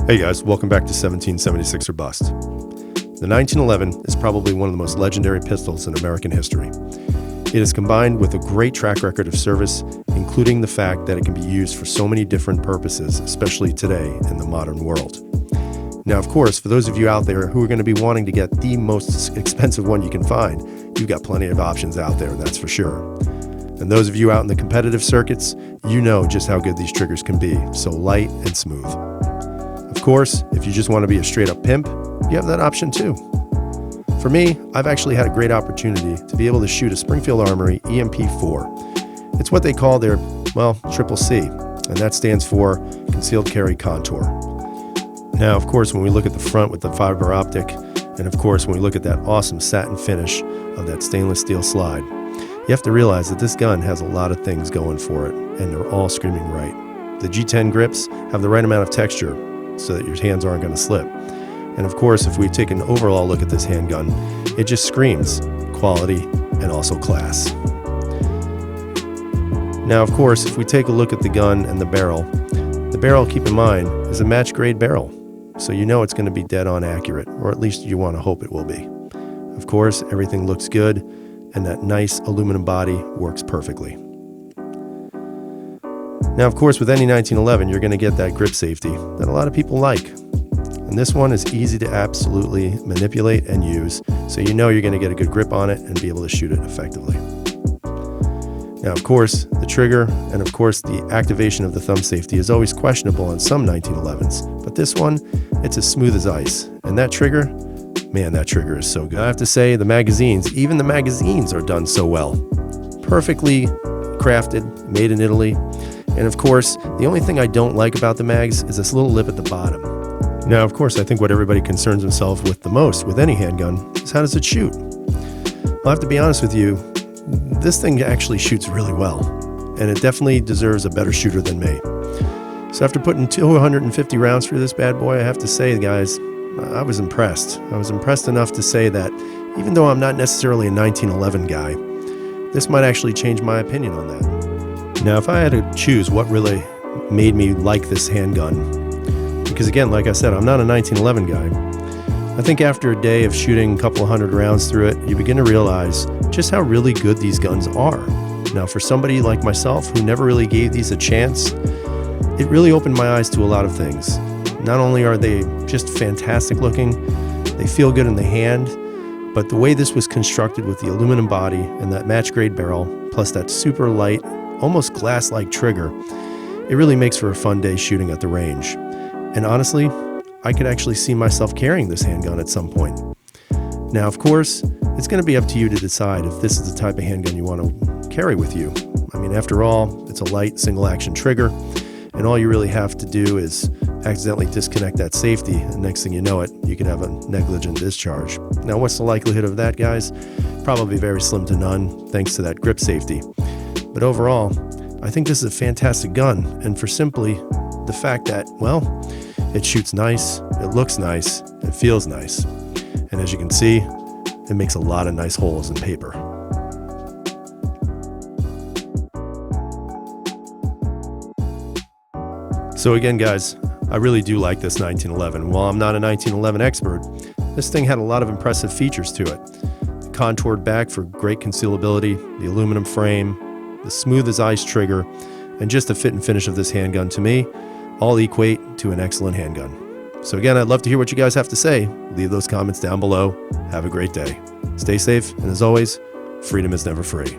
Hey guys, welcome back to 1776 or Bust. The 1911 is probably one of the most legendary pistols in American history. It is combined with a great track record of service, including the fact that it can be used for so many different purposes, especially today in the modern world. Now, of course, for those of you out there who are going to be wanting to get the most expensive one you can find, you've got plenty of options out there, that's for sure. And those of you out in the competitive circuits, you know just how good these triggers can be, so light and smooth. Of course, if you just want to be a straight-up pimp, you have that option too. For me, I've actually had a great opportunity to be able to shoot a Springfield Armory EMP4. It's what they call their, triple C, and that stands for Concealed Carry Contour. Now, of course, when we look at the front with the fiber optic, and of course, when we look at that awesome satin finish of that stainless steel slide, you have to realize that this gun has a lot of things going for it, and they're all screaming right. The G10 grips have the right amount of texture so that your hands aren't going to slip. And of course, if we take an overall look at this handgun, it just screams quality and also class. Now, of course, if we take a look at the gun and the barrel, keep in mind, is a match grade barrel. So you know it's going to be dead on accurate, or at least you want to hope it will be. Of course, everything looks good, and that nice aluminum body works perfectly. Now, of course, with any 1911, you're going to get that grip safety that a lot of people like. And this one is easy to absolutely manipulate and use, so you know you're going to get a good grip on it and be able to shoot it effectively. Now, of course, the trigger and, of course, the activation of the thumb safety is always questionable on some 1911s, but this one, it's as smooth as ice. And that trigger, man, that trigger is so good. I have to say, even the magazines are done so well. Perfectly crafted, made in Italy. And of course, the only thing I don't like about the mags is this little lip at the bottom. Now, of course, I think what everybody concerns themselves with the most with any handgun is how does it shoot? I'll have to be honest with you, this thing actually shoots really well, and it definitely deserves a better shooter than me. So after putting 250 rounds through this bad boy, I have to say, guys, I was impressed. I was impressed enough to say that even though I'm not necessarily a 1911 guy, this might actually change my opinion on that. Now, if I had to choose what really made me like this handgun, because again, like I said, I'm not a 1911 guy, I think after a day of shooting a couple of hundred rounds through it, you begin to realize just how really good these guns are. Now, for somebody like myself who never really gave these a chance, it really opened my eyes to a lot of things. Not only are they just fantastic looking, they feel good in the hand, but the way this was constructed with the aluminum body and that match grade barrel, plus that super light, almost glass-like trigger, it really makes for a fun day shooting at the range. And honestly, I could actually see myself carrying this handgun at some point. Now, of course, it's going to be up to you to decide if this is the type of handgun you want to carry with you. I mean, after all, it's a light single-action trigger, and all you really have to do is accidentally disconnect that safety, and next thing you know it, you can have a negligent discharge. Now, what's the likelihood of that, guys? Probably very slim to none, thanks to that grip safety. But overall, I think this is a fantastic gun, and for simply the fact that, it shoots nice, it looks nice, it feels nice. And as you can see, it makes a lot of nice holes in paper. So again, guys, I really do like this 1911. While I'm not a 1911 expert, this thing had a lot of impressive features to it. The contoured back for great concealability, the aluminum frame, the smooth as ice trigger, and just the fit and finish of this handgun, to me, all equate to an excellent handgun. So again, I'd love to hear what you guys have to say. Leave those comments down below. Have a great day. Stay safe, and as always, freedom is never free.